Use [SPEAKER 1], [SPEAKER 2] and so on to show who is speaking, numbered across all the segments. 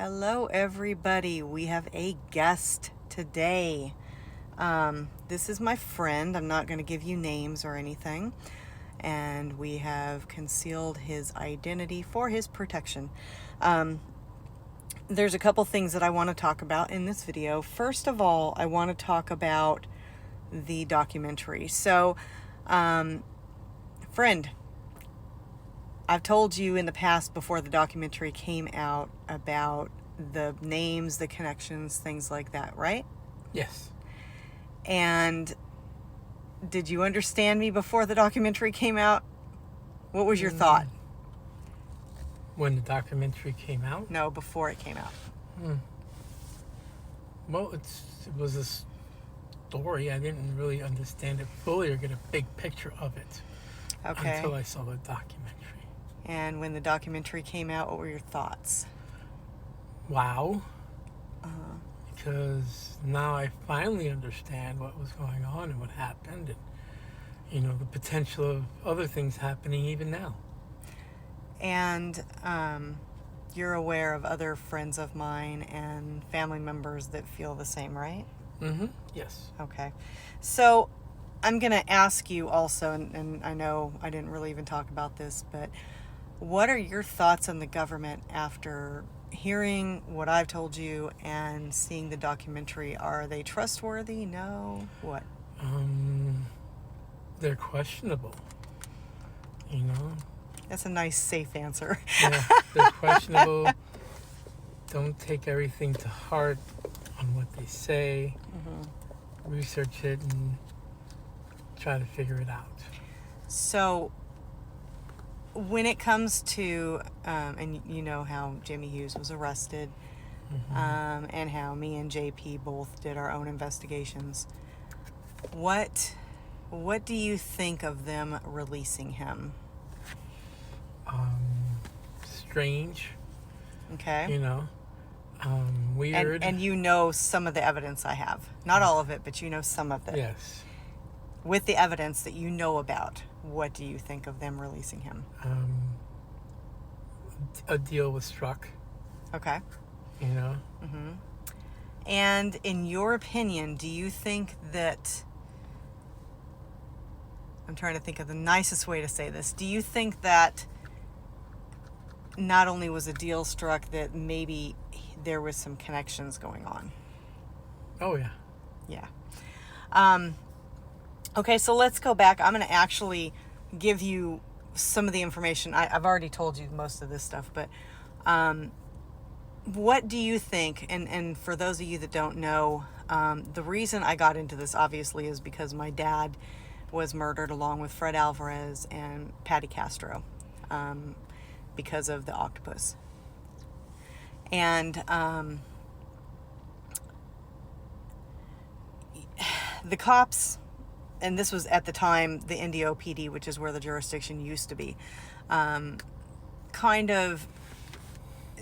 [SPEAKER 1] Hello, everybody. We have a guest today. This is my friend. I'm not going to give you names or anything. And we have concealed his identity for his protection. There's a couple things that I want to talk about in this video. First of all, I want to talk about the documentary. So, friend, I've told you in the past before the documentary came out about the names, the connections, things like that, right?
[SPEAKER 2] Yes.
[SPEAKER 1] And did you understand me before the documentary came out? What was your thought?
[SPEAKER 2] When the documentary came out?
[SPEAKER 1] No, before it came out.
[SPEAKER 2] Well, it was a story. I didn't really understand it fully or get a big picture of it
[SPEAKER 1] Okay.
[SPEAKER 2] until I saw the documentary.
[SPEAKER 1] And when the documentary came out, what were your thoughts?
[SPEAKER 2] Wow. Because now I finally understand what was going on and what happened, and the potential of other things happening even now.
[SPEAKER 1] And you're aware of other friends of mine and family members that feel the same, right?
[SPEAKER 2] Yes.
[SPEAKER 1] Okay. So I'm going to ask you also, and I know I didn't really even talk about this, but what are your thoughts on the government after hearing what I've told you and seeing the documentary? Are they trustworthy? No? What?
[SPEAKER 2] They're questionable.
[SPEAKER 1] That's a nice, safe answer.
[SPEAKER 2] Yeah, they're questionable. Don't take everything to heart on what they say. Research it and try to figure it out.
[SPEAKER 1] So when it comes to, and you know how Jimmy Hughes was arrested, and how me and JP both did our own investigations, what do you think of them releasing him?
[SPEAKER 2] Strange.
[SPEAKER 1] Okay.
[SPEAKER 2] Weird.
[SPEAKER 1] And you know some of the evidence I have. Not all of it, but you know some of it.
[SPEAKER 2] Yes.
[SPEAKER 1] With the evidence that you know about, what do you think of them releasing him?
[SPEAKER 2] A deal was struck.
[SPEAKER 1] Okay. And in your opinion, do you think that... I'm trying to think of the nicest way to say this. Do you think that not only was a deal struck, that maybe there was some connections going on?
[SPEAKER 2] Oh, yeah.
[SPEAKER 1] Yeah. Okay, so let's go back. I'm going to actually give you some of the information. I've already told you most of this stuff, but what do you think? And for those of you that don't know, the reason I got into this, obviously, is because my dad was murdered along with Fred Alvarez and Patty Castro because of the octopus. And the cops, and this was at the time the Indio PD, which is where the jurisdiction used to be, kind of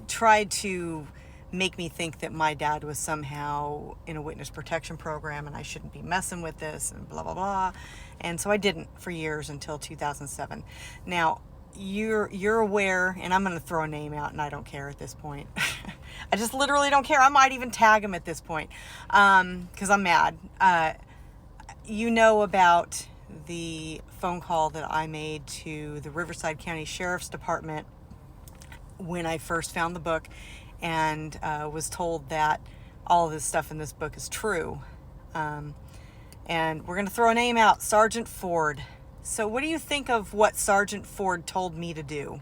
[SPEAKER 1] tried to make me think that my dad was somehow in a witness protection program and I shouldn't be messing with this and blah, blah, blah. And so I didn't for years until 2007. Now, you're aware, and I'm going to throw a name out and I don't care at this point. I just literally don't care. I might even tag him at this point because I'm mad. You know about the phone call that I made to the Riverside County Sheriff's Department when I first found the book and was told that all of this stuff in this book is true. And we're going to throw a name out, Sergeant Ford. So what do you think of what Sergeant Ford told me to do?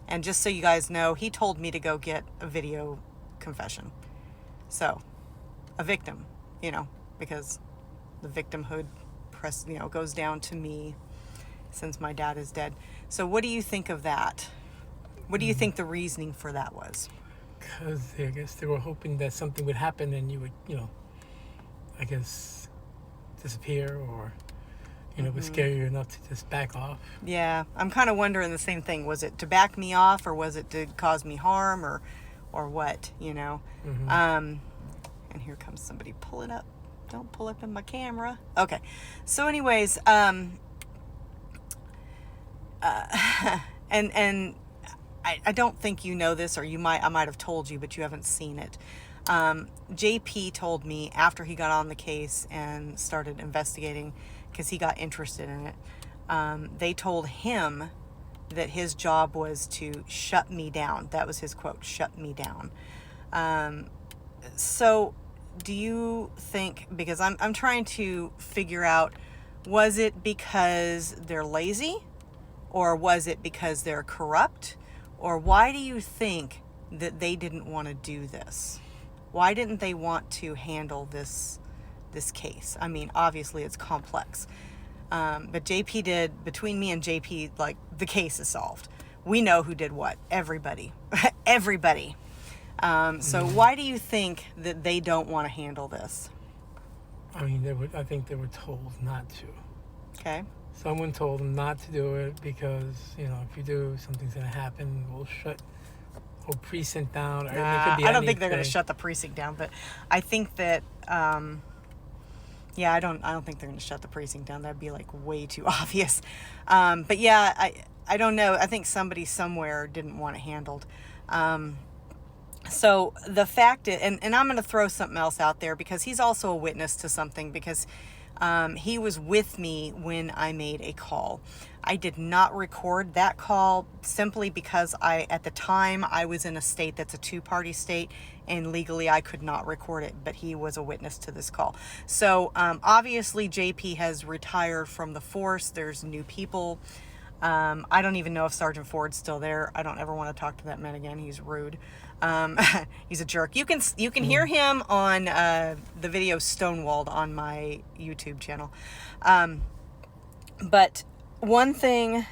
[SPEAKER 1] And just so you guys know, he told me to go get a video confession. So, a victim, because the victimhood goes down to me since my dad is dead. So what do you think of that? What do you think the reasoning for that was?
[SPEAKER 2] Because I guess they were hoping that something would happen and you would, I guess, disappear or, would scare you enough to just back off.
[SPEAKER 1] Yeah, I'm kind of wondering the same thing. Was it to back me off or was it to cause me harm or what, And here comes somebody pulling up. Don't pull up in my camera. Okay. So anyways, and I don't think you know this, or I might have told you, but you haven't seen it. JP told me after he got on the case and started investigating, because he got interested in it, they told him that his job was to shut me down. That was his quote, shut me down. So do you think, because I'm trying to figure out, was it because they're lazy, or was it because they're corrupt, or why do you think that they didn't want to do this? Why didn't they want to handle this case? I mean, obviously it's complex. But JP did, between me and JP, like, the case is solved. We know who did what. Everybody. Everybody. So why do you think that they don't want to handle this?
[SPEAKER 2] I mean, I think they were told not to.
[SPEAKER 1] Okay.
[SPEAKER 2] Someone told them not to do it because, if you do, something's going to happen. We'll shut whole precinct down. Or it could be
[SPEAKER 1] I don't think they're going to
[SPEAKER 2] anything.
[SPEAKER 1] shut the precinct down, but I think that, I don't think they're going to shut the precinct down. That'd be like way too obvious. But yeah, I don't know. I think somebody somewhere didn't want it handled. So the fact is, and I'm going to throw something else out there, because he's also a witness to something, because he was with me when I made a call. I did not record that call simply because at the time I was in a state that's a two-party state, and legally I could not record it, but he was a witness to this call. So obviously JP has retired from the force. There's new people. I don't even know if Sergeant Ford's still there. I don't ever want to talk to that man again. He's rude. He's a jerk. You can hear him on the video Stonewalled on my YouTube channel. But one thing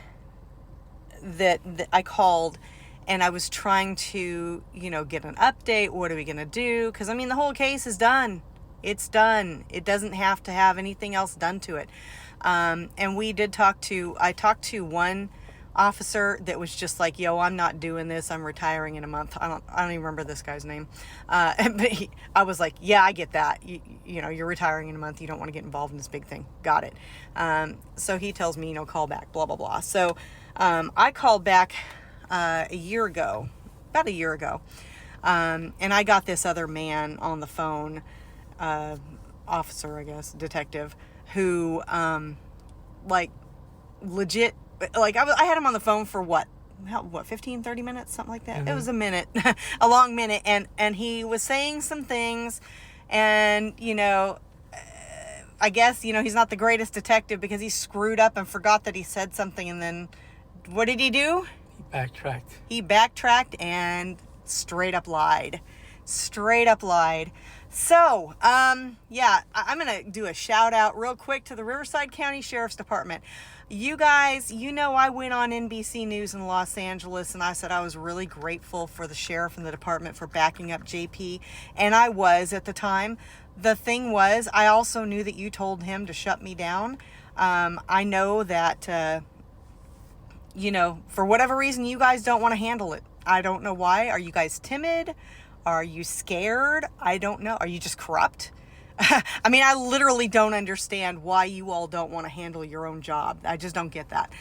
[SPEAKER 1] that I called, and I was trying to, get an update. What are we going to do? Because, I mean, the whole case is done. It's done. It doesn't have to have anything else done to it. And I talked to one officer that was just like, yo, I'm not doing this. I'm retiring in a month. I don't even remember this guy's name. But I was like, yeah, I get that. You're retiring in a month. You don't want to get involved in this big thing. Got it. So he tells me, call back, blah, blah, blah. So, I called back, about a year ago. And I got this other man on the phone, officer, I guess, detective, who, legit, I had him on the phone for what, 15, 30 minutes, something like that.
[SPEAKER 2] Mm-hmm.
[SPEAKER 1] It was a minute, a long minute. And he was saying some things, and, I guess, he's not the greatest detective, because he screwed up and forgot that he said something. And then what did he do? He backtracked and straight up lied. So, I'm going to do a shout out real quick to the Riverside County Sheriff's Department. You guys, I went on NBC News in Los Angeles, and I said I was really grateful for the sheriff and the department for backing up JP. And I was at the time. The thing was, I also knew that you told him to shut me down. I know that, for whatever reason, you guys don't want to handle it. I don't know why. Are you guys timid? Are you scared? I don't know. Are you just corrupt? I mean, I literally don't understand why you all don't want to handle your own job. I just don't get that.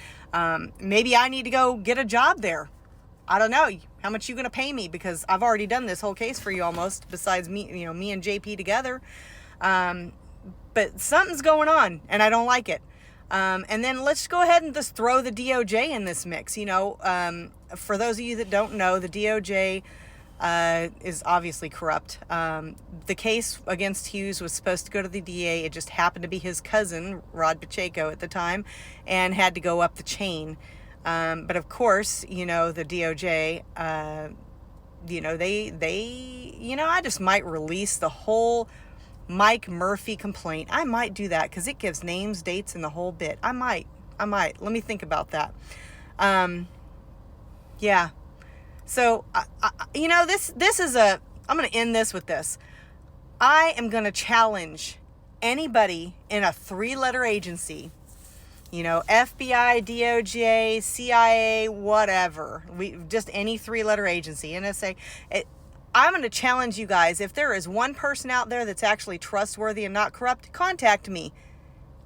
[SPEAKER 1] Maybe I need to go get a job there. I don't know. How much you going to pay me? Because I've already done this whole case for you almost, besides me, me and JP together. But something's going on, and I don't like it. And then let's go ahead and just throw the DOJ in this mix. For those of you that don't know, the DOJ is obviously corrupt. The case against Hughes was supposed to go to the DA. It just happened to be his cousin, Rod Pacheco, at the time, and had to go up the chain. But of course, the DOJ, I just might release the whole Mike Murphy complaint. I might do that because it gives names, dates, and the whole bit. I might. Let me think about that. Yeah. So, this is I'm going to end this with this. I am going to challenge anybody in a 3-letter agency, FBI, DOJ, CIA, whatever. Just any 3-letter agency, NSA. I'm going to challenge you guys. If there is one person out there that's actually trustworthy and not corrupt, contact me.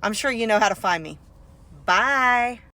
[SPEAKER 1] I'm sure you know how to find me. Bye.